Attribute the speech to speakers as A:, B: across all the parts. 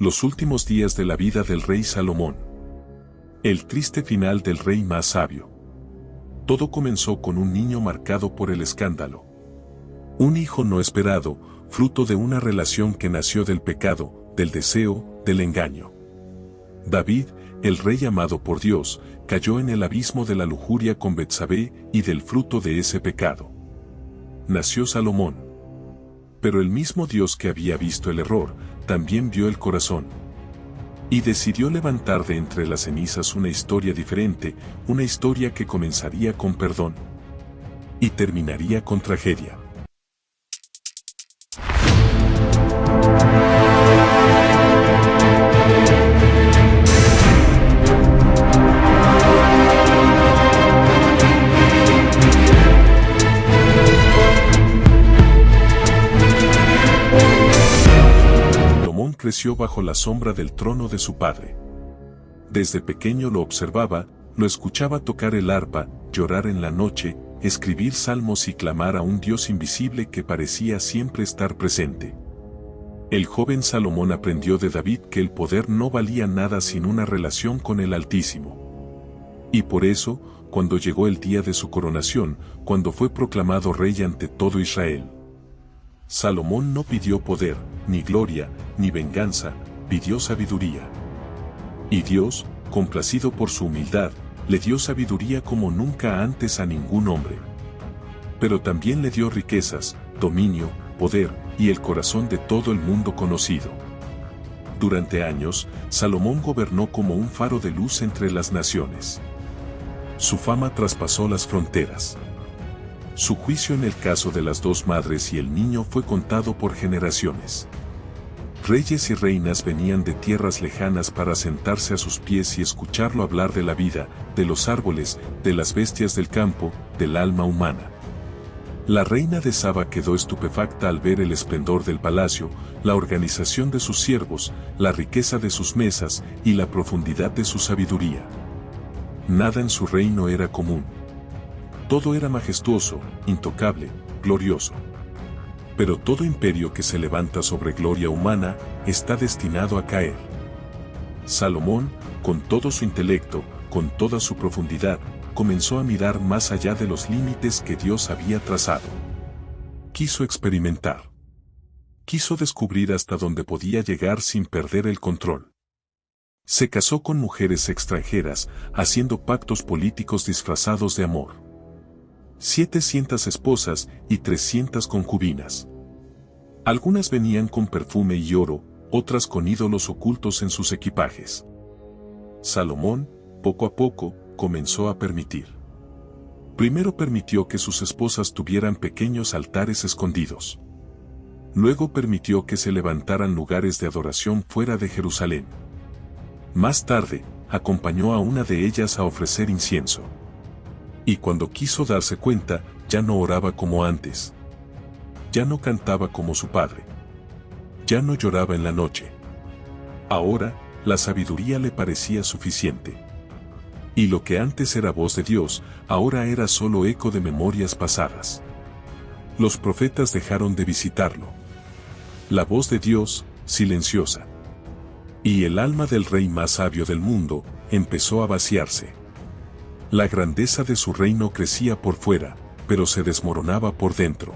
A: Los últimos días de la vida del rey Salomón. El triste final del rey más sabio. Todo comenzó con un niño marcado por el escándalo. Un hijo no esperado, fruto de una relación que nació del pecado, del deseo, del engaño. David, el rey amado por Dios, cayó en el abismo de la lujuria con Betsabé y del fruto de ese pecado nació Salomón. Pero el mismo Dios que había visto el error, también vio el corazón. Y decidió levantar de entre las cenizas una historia diferente, una historia que comenzaría con perdón y terminaría con tragedia. Creció bajo la sombra del trono de su padre. Desde pequeño lo observaba, lo escuchaba tocar el arpa, llorar en la noche, escribir salmos y clamar a un Dios invisible que parecía siempre estar presente. El joven Salomón aprendió de David que el poder no valía nada sin una relación con el Altísimo. Y por eso, cuando llegó el día de su coronación, cuando fue proclamado rey ante todo Israel, Salomón no pidió poder, ni gloria, ni venganza, pidió sabiduría. Y Dios, complacido por su humildad, le dio sabiduría como nunca antes a ningún hombre. Pero también le dio riquezas, dominio, poder, y el corazón de todo el mundo conocido. Durante años, Salomón gobernó como un faro de luz entre las naciones. Su fama traspasó las fronteras. Su juicio en el caso de las dos madres y el niño fue contado por generaciones. Reyes y reinas venían de tierras lejanas para sentarse a sus pies y escucharlo hablar de la vida, de los árboles, de las bestias del campo, del alma humana. La reina de Saba quedó estupefacta al ver el esplendor del palacio, la organización de sus siervos, la riqueza de sus mesas y la profundidad de su sabiduría. Nada en su reino era común. Todo era majestuoso, intocable, glorioso. Pero todo imperio que se levanta sobre gloria humana, está destinado a caer. Salomón, con todo su intelecto, con toda su profundidad, comenzó a mirar más allá de los límites que Dios había trazado. Quiso experimentar. Quiso descubrir hasta dónde podía llegar sin perder el control. Se casó con mujeres extranjeras, haciendo pactos políticos disfrazados de amor. 700 esposas y 300 concubinas. Algunas venían con perfume y oro, otras con ídolos ocultos en sus equipajes. Salomón, poco a poco, comenzó a permitir. Primero permitió que sus esposas tuvieran pequeños altares escondidos. Luego permitió que se levantaran lugares de adoración fuera de Jerusalén. Más tarde, acompañó a una de ellas a ofrecer incienso. Y cuando quiso darse cuenta, ya no oraba como antes. Ya no cantaba como su padre. Ya no lloraba en la noche. Ahora, la sabiduría le parecía suficiente. Y lo que antes era voz de Dios, ahora era solo eco de memorias pasadas. Los profetas dejaron de visitarlo. La voz de Dios, silenciosa. Y el alma del rey más sabio del mundo, empezó a vaciarse. La grandeza de su reino crecía por fuera, pero se desmoronaba por dentro.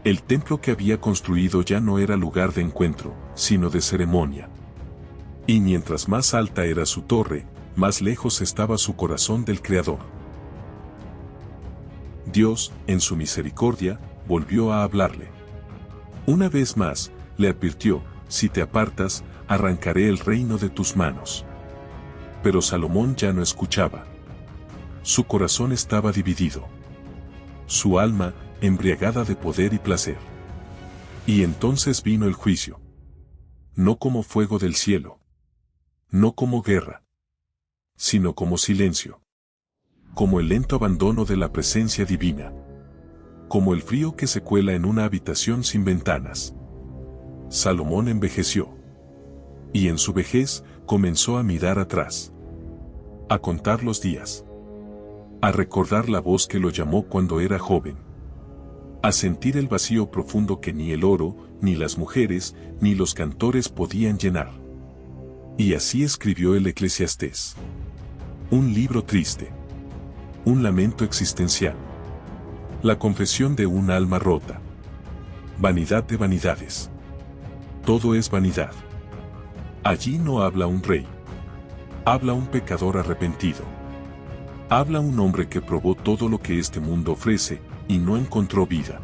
A: El templo que había construido ya no era lugar de encuentro, sino de ceremonia. Y mientras más alta era su torre, más lejos estaba su corazón del Creador. Dios, en su misericordia, volvió a hablarle. Una vez más, le advirtió, si te apartas, arrancaré el reino de tus manos. Pero Salomón ya no escuchaba. Su corazón estaba dividido. Su alma, embriagada de poder y placer. Y entonces vino el juicio. No como fuego del cielo. No como guerra. Sino como silencio. Como el lento abandono de la presencia divina. Como el frío que se cuela en una habitación sin ventanas. Salomón envejeció. Y en su vejez, comenzó a mirar atrás. A contar los días. A recordar la voz que lo llamó cuando era joven. a sentir el vacío profundo que ni el oro, ni las mujeres, ni los cantores podían llenar. Y así escribió el Eclesiastés. Un libro triste. Un lamento existencial. La confesión de un alma rota. Vanidad de vanidades. Todo es vanidad. Allí no habla un rey. Habla un pecador arrepentido. Habla un hombre que probó todo lo que este mundo ofrece, y no encontró vida.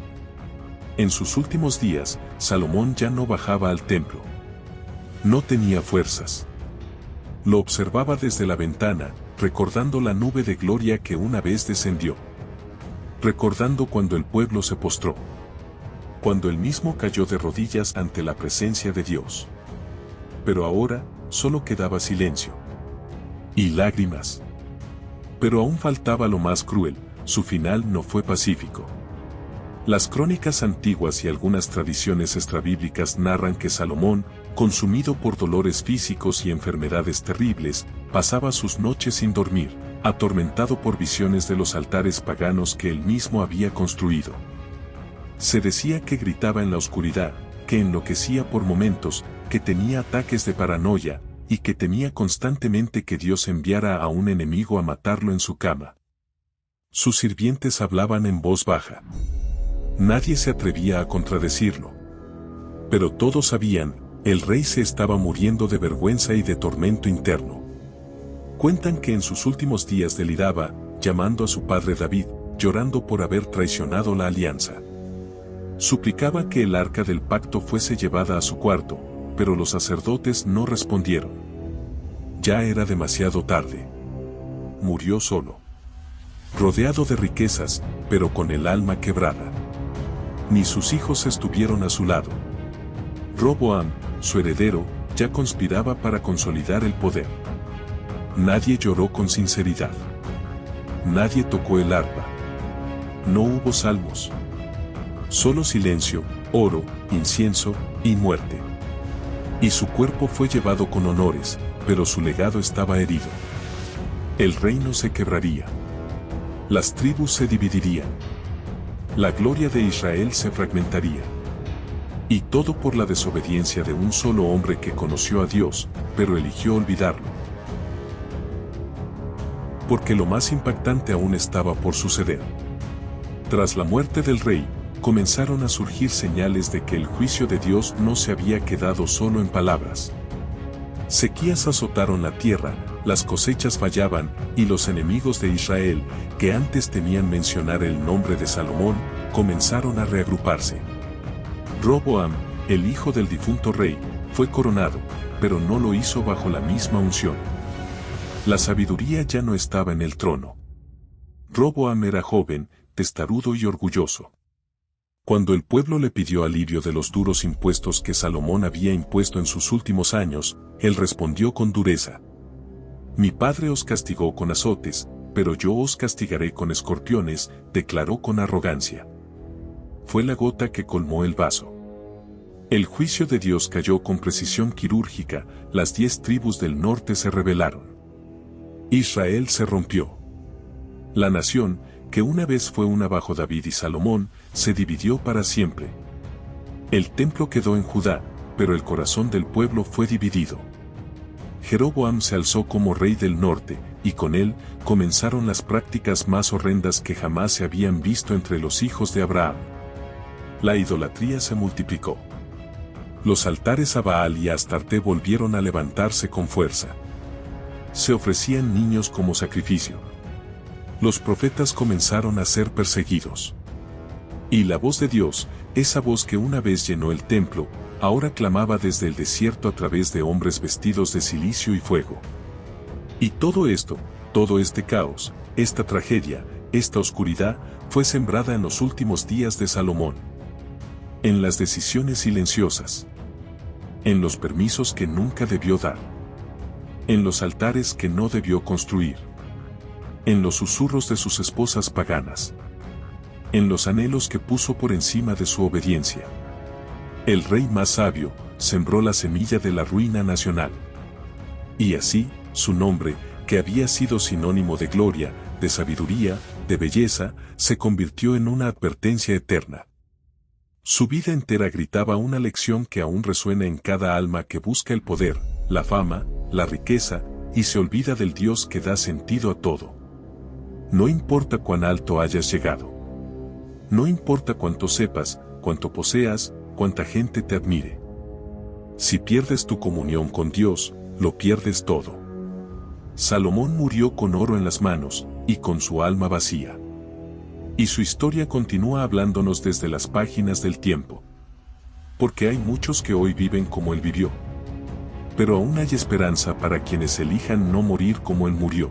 A: En sus últimos días, Salomón ya no bajaba al templo. No tenía fuerzas. Lo observaba desde la ventana, recordando la nube de gloria que una vez descendió. Recordando cuando el pueblo se postró. Cuando él mismo cayó de rodillas ante la presencia de Dios. Pero ahora, solo quedaba silencio. Y lágrimas. Pero aún faltaba lo más cruel. Su final no fue pacífico. Las crónicas antiguas y algunas tradiciones extrabíblicas narran que Salomón, consumido por dolores físicos y enfermedades terribles, pasaba sus noches sin dormir, atormentado por visiones de los altares paganos que él mismo había construido. Se decía que gritaba en la oscuridad, que enloquecía por momentos, que tenía ataques de paranoia, y que temía constantemente que Dios enviara a un enemigo a matarlo en su cama. Sus sirvientes hablaban en voz baja. Nadie se atrevía a contradecirlo. Pero todos sabían, el rey se estaba muriendo de vergüenza y de tormento interno. Cuentan que en sus últimos días deliraba, llamando a su padre David, llorando por haber traicionado la alianza. Suplicaba que el arca del pacto fuese llevada a su cuarto, pero los sacerdotes no respondieron. Ya era demasiado tarde. Murió solo. Rodeado de riquezas, pero con el alma quebrada. Ni sus hijos estuvieron a su lado. Roboam, su heredero, ya conspiraba para consolidar el poder. Nadie lloró con sinceridad. Nadie tocó el arpa. No hubo salmos. Solo silencio, oro, incienso y muerte. Y su cuerpo fue llevado con honores, pero su legado estaba herido. El reino se quebraría. Las tribus se dividirían. La gloria de Israel se fragmentaría. Y todo por la desobediencia de un solo hombre que conoció a Dios, pero eligió olvidarlo. Porque lo más impactante aún estaba por suceder. Tras la muerte del rey, comenzaron a surgir señales de que el juicio de Dios no se había quedado solo en palabras. Sequías azotaron la tierra, las cosechas fallaban, y los enemigos de Israel, que antes temían mencionar el nombre de Salomón, comenzaron a reagruparse. Roboam, el hijo del difunto rey, fue coronado, pero no lo hizo bajo la misma unción. La sabiduría ya no estaba en el trono. Roboam era joven, testarudo y orgulloso. Cuando el pueblo le pidió alivio de los duros impuestos que Salomón había impuesto en sus últimos años, él respondió con dureza. Mi padre os castigó con azotes, pero yo os castigaré con escorpiones, declaró con arrogancia. Fue la gota que colmó el vaso. El juicio de Dios cayó con precisión quirúrgica, las 10 tribus del norte se rebelaron. Israel se rompió. La nación, que una vez fue una bajo David y Salomón, se dividió para siempre. El templo quedó en Judá, pero el corazón del pueblo fue dividido. Jeroboam se alzó como rey del norte, y con él comenzaron las prácticas más horrendas que jamás se habían visto entre los hijos de Abraham. La idolatría se multiplicó. Los altares a Baal y a Astarte volvieron a levantarse con fuerza. Se ofrecían niños como sacrificio. Los profetas comenzaron a ser perseguidos. Y la voz de Dios, esa voz que una vez llenó el templo, ahora clamaba desde el desierto a través de hombres vestidos de cilicio y fuego. Y todo esto, todo este caos, esta tragedia, esta oscuridad, fue sembrada en los últimos días de Salomón. En las decisiones silenciosas. En los permisos que nunca debió dar. En los altares que no debió construir. En los susurros de sus esposas paganas. En los anhelos que puso por encima de su obediencia. El rey más sabio, sembró la semilla de la ruina nacional. Y así, su nombre, que había sido sinónimo de gloria, de sabiduría, de belleza, se convirtió en una advertencia eterna. Su vida entera gritaba una lección que aún resuena en cada alma que busca el poder, la fama, la riqueza, y se olvida del Dios que da sentido a todo. No importa cuán alto hayas llegado. No importa cuánto sepas, cuánto poseas, cuánta gente te admire. Si pierdes tu comunión con Dios, lo pierdes todo. Salomón murió con oro en las manos, y con su alma vacía. Y su historia continúa hablándonos desde las páginas del tiempo. Porque hay muchos que hoy viven como él vivió. Pero aún hay esperanza para quienes elijan no morir como él murió.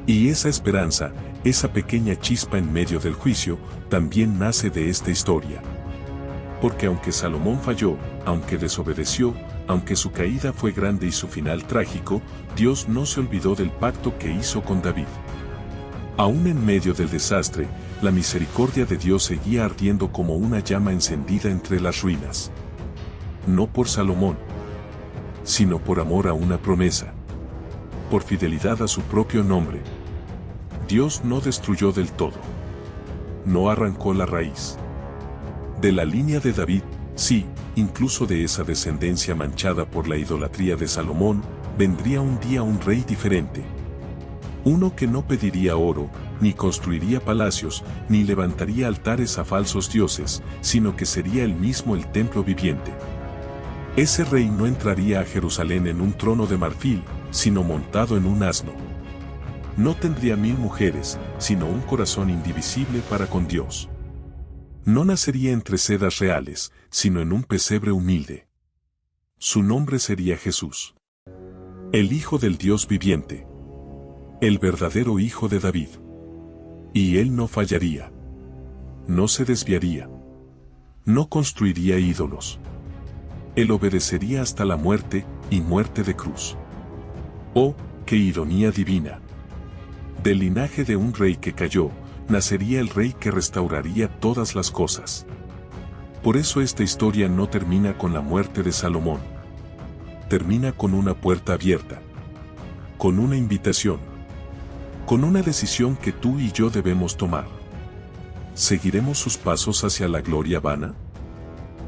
A: Y esa esperanza, esa pequeña chispa en medio del juicio, también nace de esta historia. Porque aunque Salomón falló, aunque desobedeció, aunque su caída fue grande y su final trágico, Dios no se olvidó del pacto que hizo con David. Aún en medio del desastre, la misericordia de Dios seguía ardiendo como una llama encendida entre las ruinas. No por Salomón, sino por amor a una promesa. Por fidelidad a su propio nombre. Dios no destruyó del todo. No arrancó la raíz. De la línea de David, sí, incluso de esa descendencia manchada por la idolatría de Salomón, vendría un día un rey diferente. Uno que no pediría oro, ni construiría palacios, ni levantaría altares a falsos dioses, sino que sería él mismo el templo viviente. Ese rey no entraría a Jerusalén en un trono de marfil, sino montado en un asno. No tendría 1000 mujeres, sino un corazón indivisible para con Dios. No nacería entre sedas reales, sino en un pesebre humilde. Su nombre sería Jesús. El Hijo del Dios viviente. El verdadero Hijo de David. Y él no fallaría. No se desviaría. No construiría ídolos. Él obedecería hasta la muerte, y muerte de cruz. ¡Oh, qué ironía divina! Del linaje de un rey que cayó, nacería el rey que restauraría todas las cosas. Por eso esta historia no termina con la muerte de Salomón. Termina con una puerta abierta. Con una invitación. Con una decisión que tú y yo debemos tomar. ¿Seguiremos sus pasos hacia la gloria vana?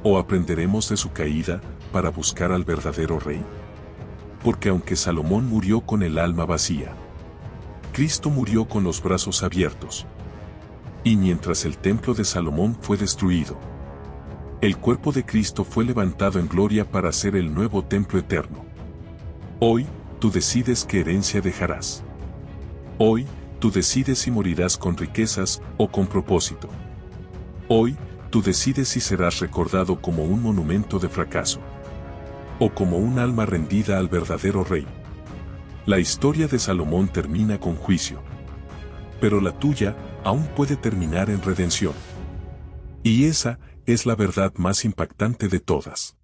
A: ¿O aprenderemos de su caída para buscar al verdadero rey? Porque aunque Salomón murió con el alma vacía, Cristo murió con los brazos abiertos. Y mientras el templo de Salomón fue destruido, el cuerpo de Cristo fue levantado en gloria para ser el nuevo templo eterno. Hoy, tú decides qué herencia dejarás. Hoy, tú decides si morirás con riquezas o con propósito. Hoy, tú decides si serás recordado como un monumento de fracaso o como un alma rendida al verdadero rey. La historia de Salomón termina con juicio, pero la tuya aún puede terminar en redención. Y esa es la verdad más impactante de todas.